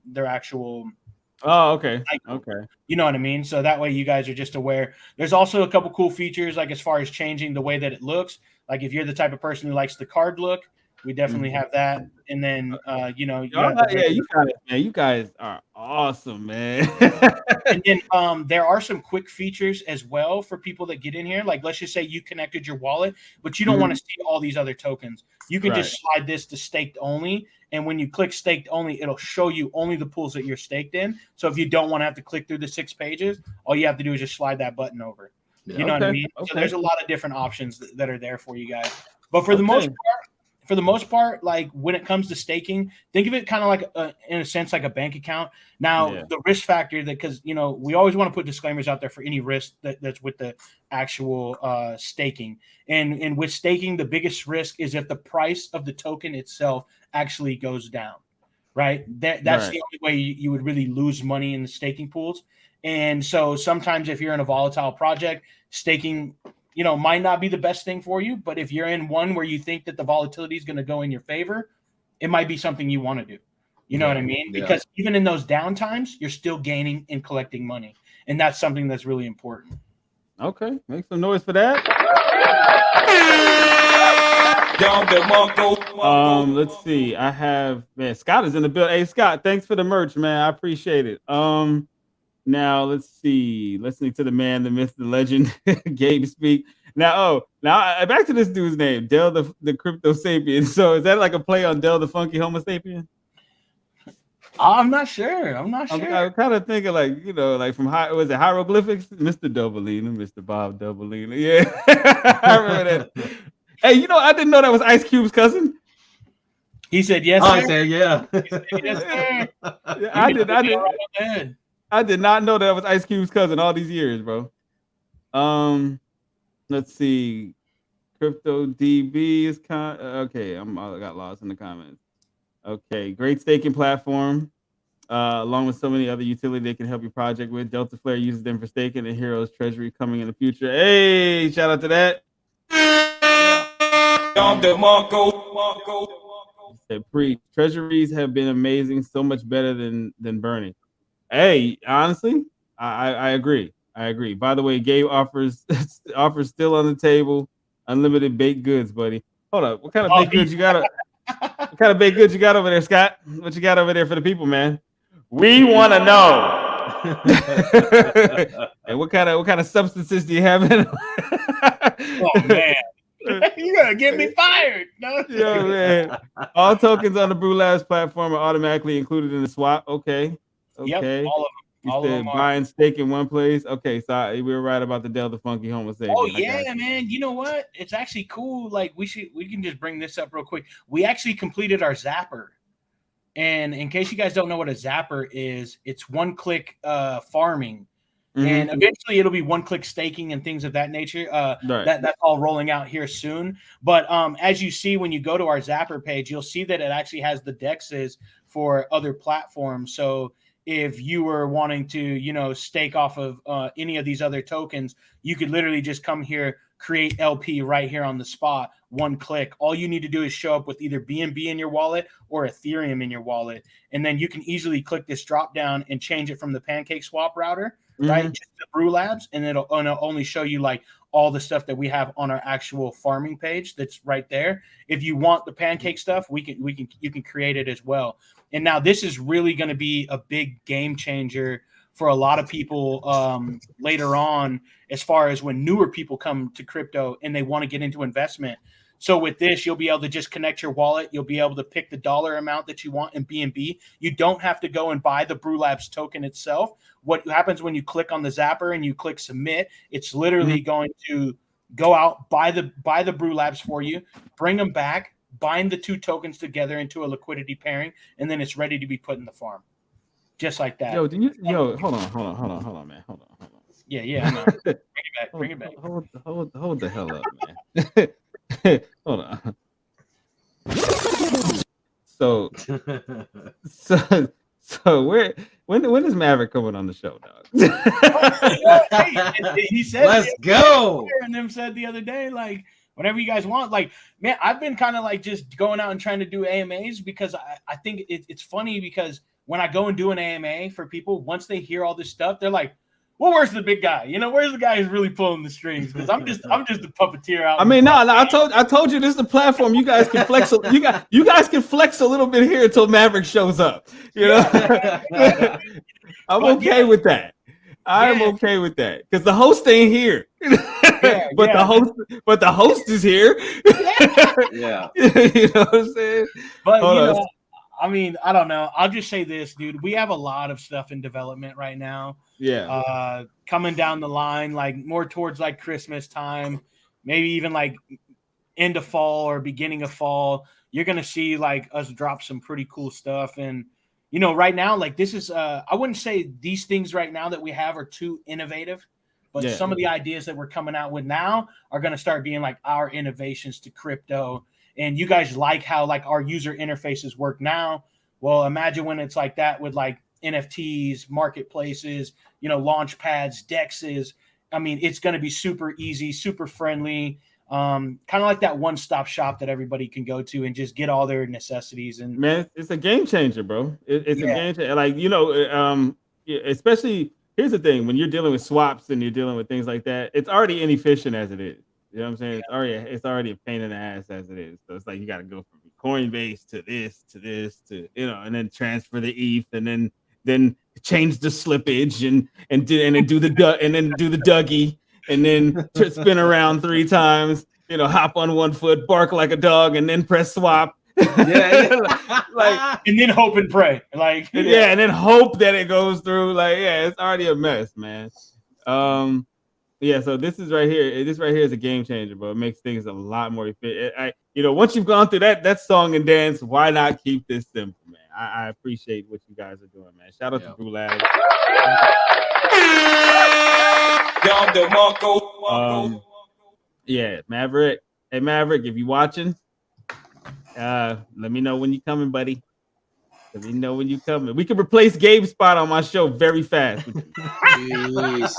their actual.
Oh, okay.
Cycle.
Okay.
You know what I mean? So that way you guys are just aware. There's also a couple cool features, like as far as changing the way that it looks. Like if you're the type of person who likes the card look, we definitely have that. And then,
you guys are awesome, man.
And then there are some quick features as well for people that get in here. Like, let's just say you connected your wallet, but you don't want to see all these other tokens. You can just slide this to staked only. And when you click staked only, it'll show you only the pools that you're staked in. So if you don't want to have to click through the 6 pages, all you have to do is just slide that button over. Yeah. You know what I mean? Okay. So there's a lot of different options that are there for you guys. But for the most part, like when it comes to staking, think of it kind of like in a sense like a bank account. Now, the risk factor because we always want to put disclaimers out there for any risk that's with the actual staking. And with staking, the biggest risk is if the price of the token itself actually goes down, right? That's the only way you would really lose money in the staking pools. And so sometimes if you're in a volatile project, staking might not be the best thing for you, but if you're in one where you think that the volatility is going to go in your favor, it might be something you want to do. You know what I mean? Because even in those down times, you're still gaining and collecting money. And that's something that's really important.
Okay. Make some noise for that. Let's see. I have, Scott is in the building. Hey, Scott, thanks for the merch, man. I appreciate it. Now let's see. Listening to the man, the myth, the legend, Gabe speak. Now back to this dude's name, Del the Crypto Sapien. So is that like a play on Del the Funky Homo Sapien?
I'm not sure. I'm
kind of thinking like from hieroglyphics, Mr. Doubleina, Mr. Bob Doubleina. Yeah, I remember that. Hey, I didn't know that was Ice Cube's cousin.
He said yes.
I said yeah.
He said, yes, sir.
I did not know that was Ice Cube's cousin all these years, bro. Let's see. Crypto DB is okay. I got lost in the comments. Okay, great staking platform. Along with so many other utility they can help your project with. Delta Flare uses them for staking, and Heroes Treasury coming in the future. Hey, shout out to that. Treasuries have been amazing, so much better than burning. Hey, honestly, I agree. By the way, Gabe offers still on the table. Unlimited baked goods, buddy. Hold up. What kind of baked goods you got? What kind of baked goods you got over there, Scott? What you got over there for the people, man? We want to know. And what kind of substances do you have in?
Oh man. You're gonna get me fired. No,
yeah, man. All tokens on the Brew Labs platform are automatically included in the swap. Okay.
Yep, all of them.
You
All of
said
them are.
buy and stake in one place. Okay, so we were right about the Delta Funky Homo sapien.
Oh yeah, man. You know what? It's actually cool. Like we can just bring this up real quick. We actually completed our zapper. And in case you guys don't know what a zapper is, it's one-click farming. And eventually it'll be one-click staking and things of that nature. That's all rolling out here soon. But as you see when you go to our zapper page, you'll see that it actually has the dexes for other platforms. So if you were wanting to, stake off of any of these other tokens, you could literally just come here, create LP right here on the spot, one click. All you need to do is show up with either BNB in your wallet or Ethereum in your wallet. And then you can easily click this drop down and change it from the Pancake Swap router, right, just to Brew Labs, and it'll only show you like all the stuff that we have on our actual farming page that's right there. If you want the Pancake stuff, you can create it as well. And now this is really going to be a big game changer for a lot of people later on, as far as when newer people come to crypto and they want to get into investment. So with this, you'll be able to just connect your wallet. You'll be able to pick the dollar amount that you want in BNB. You don't have to go and buy the Brew Labs token itself. What happens when you click on the zapper and you click submit, it's literally going to go out, buy the Brew Labs for you, bring them back, bind the two tokens together into a liquidity pairing, and then it's ready to be put in the farm. Just like that.
Hold on, man. Hold on.
Yeah, I know. Bring it back.
Hold the hell up, man. Hold on. So when is Maverick coming on the show, dog?
He said,
"Let's go."
And them said the other day, like, whenever you guys want. Like, man, I've been kind of like just going out and trying to do AMAs because I think it's funny because when I go and do an AMA for people, once they hear all this stuff, they're like, well, where's the big guy? Where's the guy who's really pulling the strings? Because I'm just a puppeteer out. I
mean, no, I told you this is the platform. You guys can flex. You guys can flex a little bit here until Maverick shows up. I'm okay with that. I'm okay with that because the host ain't here. But the host is here.
Yeah.
You know what I'm saying?
But I mean, I don't know. I'll just say this, dude. We have a lot of stuff in development right now.
Yeah.
Coming down the line, like more towards like Christmas time, maybe even like end of fall or beginning of fall, you're gonna see like us drop some pretty cool stuff. And right now, like this is I wouldn't say these things right now that we have are too innovative, but some of the ideas that we're coming out with now are gonna start being like our innovations to crypto. And you guys like how like our user interfaces work now. Well, imagine when it's like that with like NFTs, marketplaces, launch pads, dexes. I mean, it's going to be super easy, super friendly, kind of like that one-stop shop that everybody can go to and just get all their necessities. And
man, it's a game changer, bro. It's a game changer. Like, especially here's the thing: when you're dealing with swaps and you're dealing with things like that, it's already inefficient as it is. You know what I'm saying? It's already a pain in the ass as it is. So it's like you got to go from Coinbase to this, and then transfer the ETH, and then change the slippage and do the Dougie, and then spin around 3 times. Hop on one foot, bark like a dog, and then press swap.
Like, and then hope and pray. Like,
and then hope that it goes through. Like, it's already a mess, man. So this right here is a game changer, bro. It makes things a lot more efficient. Once you've gone through that song and dance, why not keep this simple, man? I appreciate what you guys are doing, man. Shout out to Brew Labs. Maverick. Hey, Maverick, if you're watching, let me know when you're coming, buddy. Let me know when you're coming. We can replace Gabe's spot on my show very fast.
Jeez.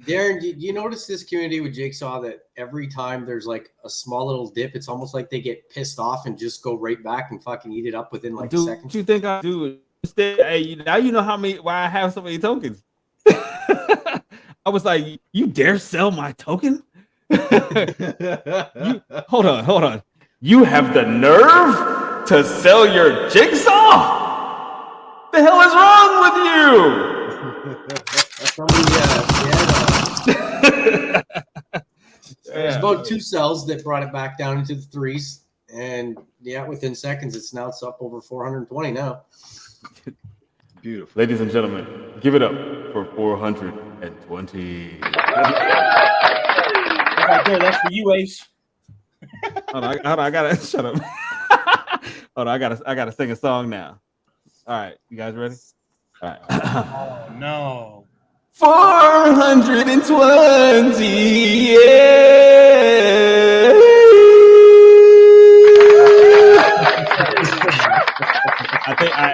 Darren, do you notice this community with Jigsaw that every time there's like a small little dip, it's almost like they get pissed off and just go right back and fucking eat it up within like a second?
What you think I do? Hey, now you know why I have so many tokens. I was like, you dare sell my token? Hold on. You have the nerve to sell your Jigsaw? The hell is wrong with you?
Somebody, about 2 cells that brought it back down into the 3s. And yeah, within seconds, it's up over 420 now.
Beautiful.
Ladies and gentlemen, give it up for 420.
Right there, that's for you, Ace.
Hold on, I gotta shut up. Hold on, I gotta sing a song now. All right, you guys ready? All right.
Oh no.
420. Yeah.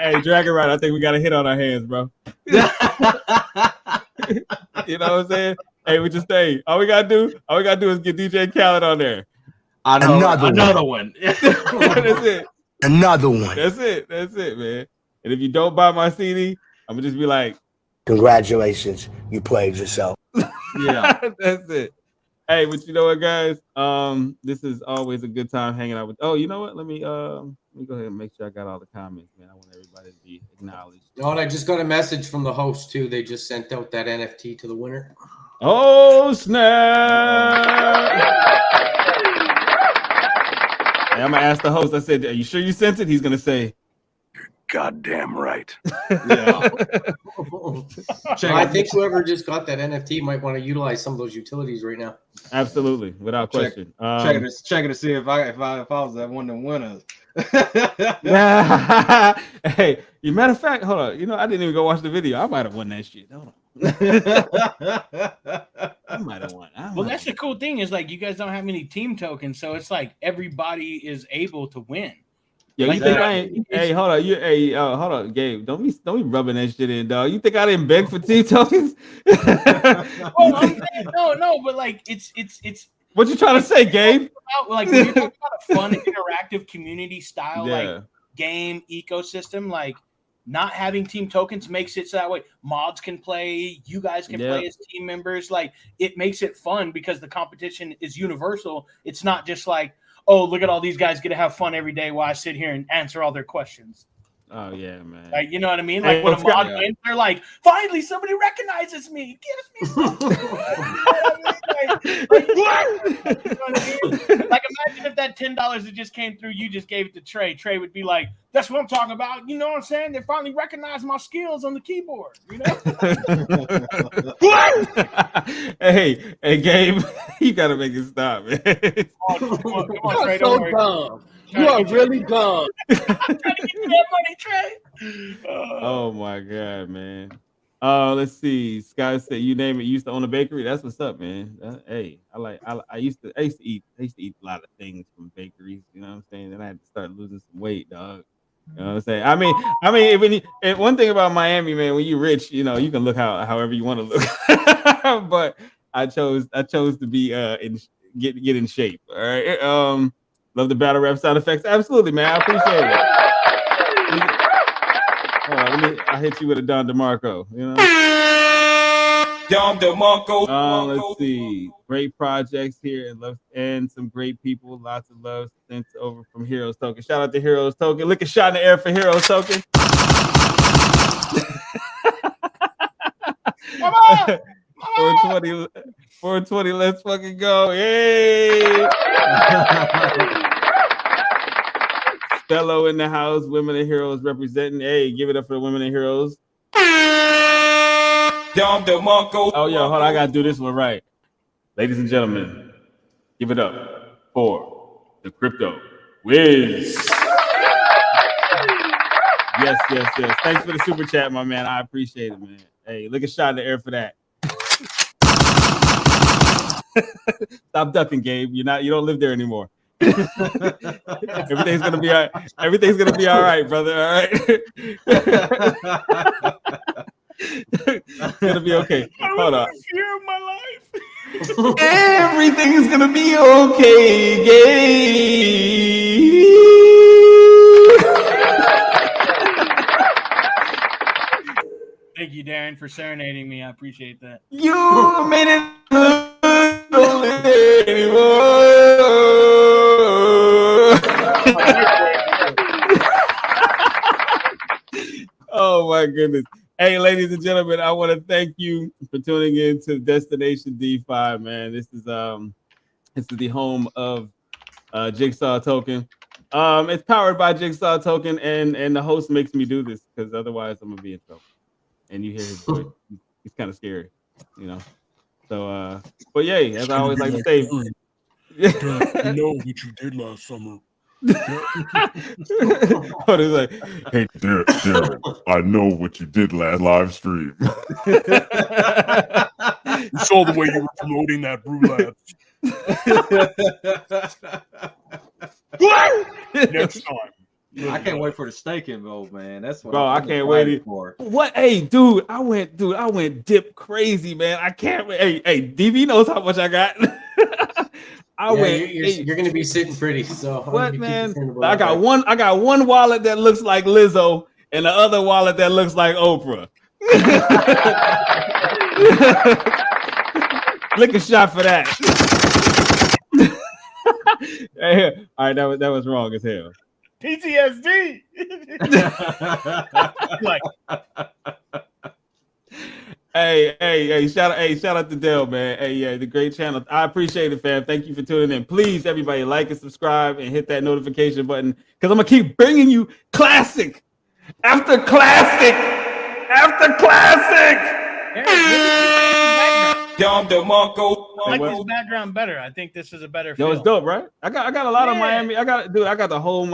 Hey, Dragon Ride, I think we got a hit on our hands, bro. You know what I'm saying? Hey, we just say all we gotta do is get DJ Khaled on there.
I know
Another
one.
That's it.
Another one.
That's it, man. And if you don't buy my CD, I'm gonna just be like,
Congratulations, you played yourself.
Yeah.
That's it. Hey, but you know what, guys? This is always a good time hanging out with. Oh, you know what? Let me go ahead and make sure I got all the comments, man. I want everybody to be acknowledged.
Oh, and I just got a message from the host too. They just sent out that NFT to the winner.
Oh snap! Hey, I'm gonna ask the host. I said, "Are you sure you sent it?" He's gonna say,
Goddamn right.
Yeah.
I think whoever just got that NFT might want to utilize some of those utilities right now.
Absolutely, without question.
Checking to see if I was that one of the winners.
Hey, matter of fact, hold on. You know, I didn't even go watch the video. I might have won that shit. Hold on. I might have won.
Well, that's the cool thing is like you guys don't have any team tokens, so it's like everybody is able to win.
Yeah,
like
you think I ain't? Hey, hold on. Hold on, Gabe. Don't be rubbing that shit in, dog. You think I didn't beg for team tokens?
Well, I'm saying, no, but like it's.
What you trying to say, Gabe?
Like when you're talking about a fun, interactive community style like game ecosystem, like not having team tokens makes it so that way mods can play, you guys can play as team members. Like it makes it fun because the competition is universal. It's not just like, oh, look at all these guys get to have fun every day while I sit here and answer all their questions.
Oh yeah, man.
Like, you know what I mean? Like when a mod wins, they're like, finally somebody recognizes me. Gives me something. Like imagine if that $10 that just came through, you just gave it to Trey. Trey would be like, that's what I'm talking about. You know what I'm saying? They finally recognize my skills on the keyboard. You know?
Hey, Gabe, you gotta make it stop, man.
Come on, Trey,
so dumb. You are really dumb.
I'm trying to get you that money, Trey.
Oh my god, man. Let's see. Sky said, "You name it. You used to own a bakery. That's what's up, man. Hey, I used to eat a lot of things from bakeries. You know what I'm saying? Then I had to start losing some weight, dog. You know what I'm saying? I mean, and one thing about Miami, man, when you're rich, you know, you can look however you want to look. But I chose to be get in shape. All right. Love the battle rap sound effects. Absolutely, man. I appreciate it. I hit you with a Don DeMarco. You know.
Don DeMarco.
Let's see. Great projects here and some great people. Lots of love sent over from Heroes Token. Shout out to Heroes Token. Lick a shot in the air for Heroes Token. 420. Let's fucking go. Yay. Fellow in the house, Women and Heroes representing. Hey, give it up for the Women and Heroes.
Don DeMarco.
Oh, yo, hold on. I got to do this one right. Ladies and gentlemen, give it up for the Crypto Wiz. Yes. Thanks for the super chat, my man. I appreciate it, man. Hey, look a shot in the air for that. Stop ducking, Gabe. You don't live there anymore. Everything's gonna be all right, brother. All right. It's gonna be okay. Hold on.
Fear of my life.
Everything's gonna be okay, Gabe.
Thank you, Darren, for serenading me. I appreciate that.
You made it anymore. Oh my goodness. Hey, ladies and gentlemen, I want to thank you for tuning in to Destination DeFi, man. This is This is the home of Jigsaw Token. It's powered by Jigsaw Token, and the host makes me do this because otherwise I'm gonna be in trouble. And you hear his voice, he's kind of scary, you know. So, but yay, as I always like to say,
you know what you did last summer.
What is like?
Hey, Darren, I know what you did last live stream. You saw the way you were promoting that Brew Labs. Next time.
I can't wait for the steak involved, man. That's what
I can't wait for. What? Hey, dude, I went dip crazy, man. I can't wait. Hey, DB knows how much I got.
You're gonna be sitting pretty. So
what, man? I got one wallet that looks like Lizzo, and the other wallet that looks like Oprah. Lick a shot for that. Hey, all right, that was wrong as hell.
PTSD. Like,
hey, shout out to Dell, man. Hey, yeah, the great channel. I appreciate it, fam. Thank you for tuning in. Please, everybody, like and subscribe and hit that notification button because I'm gonna keep bringing you classic after classic after classic.
Dom DeMarco.
I like this background better. I think this is a better feel.
Yo, it's dope, right? I got a lot of Miami. I got a whole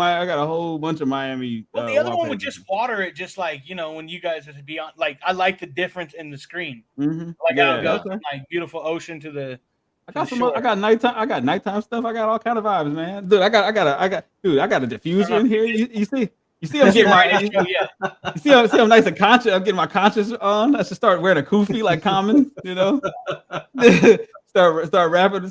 bunch of Miami.
Well, the other one would just water it, just like, you know, when you guys would be on. Like, I like the difference in the screen.
Mm-hmm.
Like, I go from like beautiful ocean to the.
I got nighttime stuff. I got all kind of vibes, man. Dude, I got a diffuser in here. You see, I'm getting my. You see, I'm nice and conscious. I'm getting my conscious on. I should start wearing a kufi like Common, you know. start rapping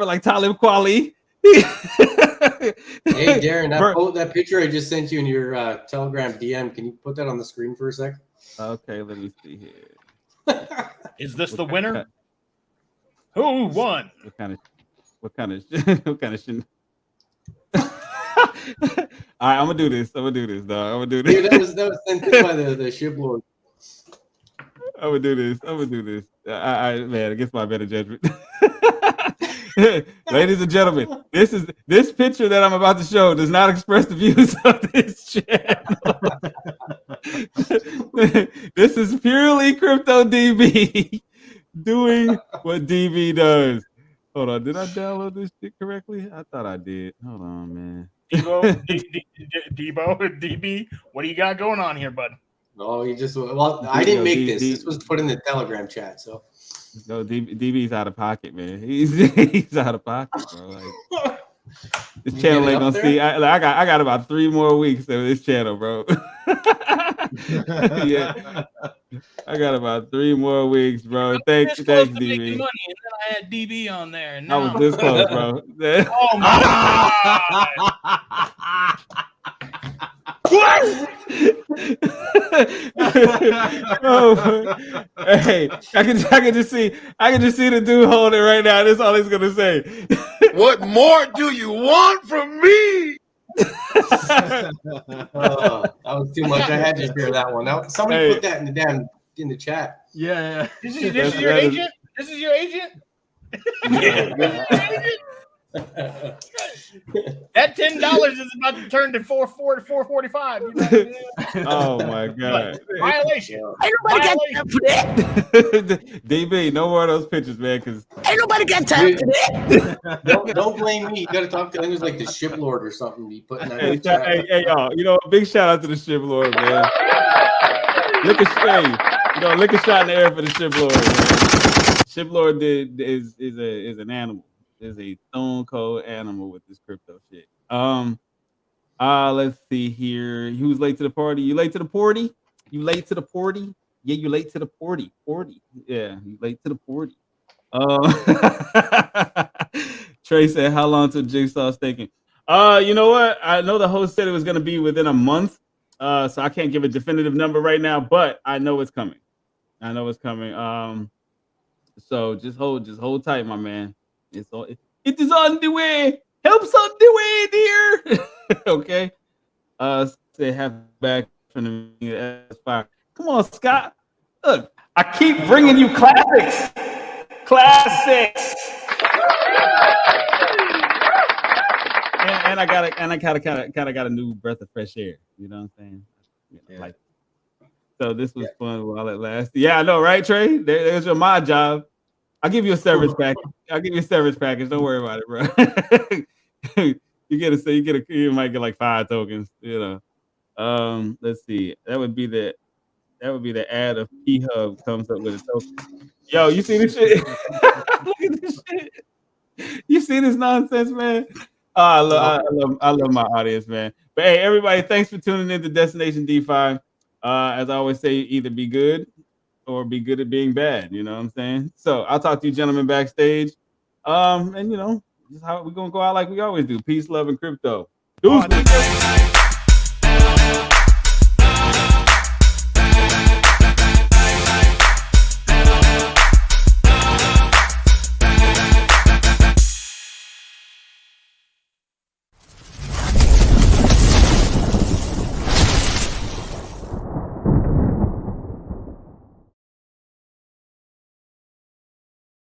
like Talib Kweli.
Hey, Darren, that picture I just sent you in your Telegram DM. Can you put that on the screen for a sec?
Okay, let me see here.
Is this the winner? Who won?
What kind of shit? All right, I'm gonna do this, dog. I'm gonna do this.
Dude, that was sent by the ship lord.
I'm gonna do this. Man, against my better judgment. Ladies and gentlemen, this picture that I'm about to show does not express the views of this channel. This is purely Crypto DB doing what DB does. Hold on, did I download this shit correctly? I thought I did. Hold on, man.
Debo, DB, what do you got going on here, bud?
No, I didn't make this. This was put in the Telegram chat, so.
No, DB's out of pocket, man. He's out of pocket, bro. Like, this channel ain't gonna see. I got about 3 more weeks of this channel, bro. Yeah, I got about 3 more weeks, bro. Thanks, DB.
Money, and then I had DB on there. And
I was this close, bro.
Oh my
Oh, hey, I can just see the dude holding it right now. That's all he's gonna say.
What more do you want from me?
That was too much. I had to share that one. Somebody put that in the chat.
Yeah.
This is your agent? This is your agent? That $10 is about to turn to $445. You know?
Oh my god!
Violation.
Ain't nobody got time for that.
DB, no more of those pictures, man. Because
ain't nobody got time for that.
Don't blame me. You got to talk to him. He was like the ship lord or something. He put that.
Hey, y'all. You know, big shout out to the ship lord, man. Lick a shot in the air for the ship lord, man. Ship lord is an animal. Is a stone cold animal with this crypto shit. Let's see here. Who's late to the party? You late to the party? You late to the party? Yeah, you late to the party. Yeah, you late to the party. Trey said, how long till Jigsaw's taking? You know what? I know the host said it was gonna be within a month. So I can't give a definitive number right now, but I know it's coming. So just hold tight, my man. It is on the way. Help's on the way, dear. Okay. Say half back from the S5. Come on, Scott. Look, I keep bringing you classics. And I kind of got a new breath of fresh air. You know what I'm saying? You know, like, so this was fun while it lasted. Yeah, I know, right, Trey? There's your mod job. I'll give you a service package. Don't worry about it, bro. you might get like 5 tokens. You know. Let's see. That would be the ad of P Hub comes up with a token. Yo, you see this shit? Look at this shit. You see this nonsense, man? I love my audience, man. But hey, everybody, thanks for tuning in to Destination DeFi. As I always say, either be good or be good at being bad. You know what I'm saying? So I'll talk to you gentlemen backstage. And you know, just how we're gonna go out like we always do. Peace, love, and crypto. Deuces.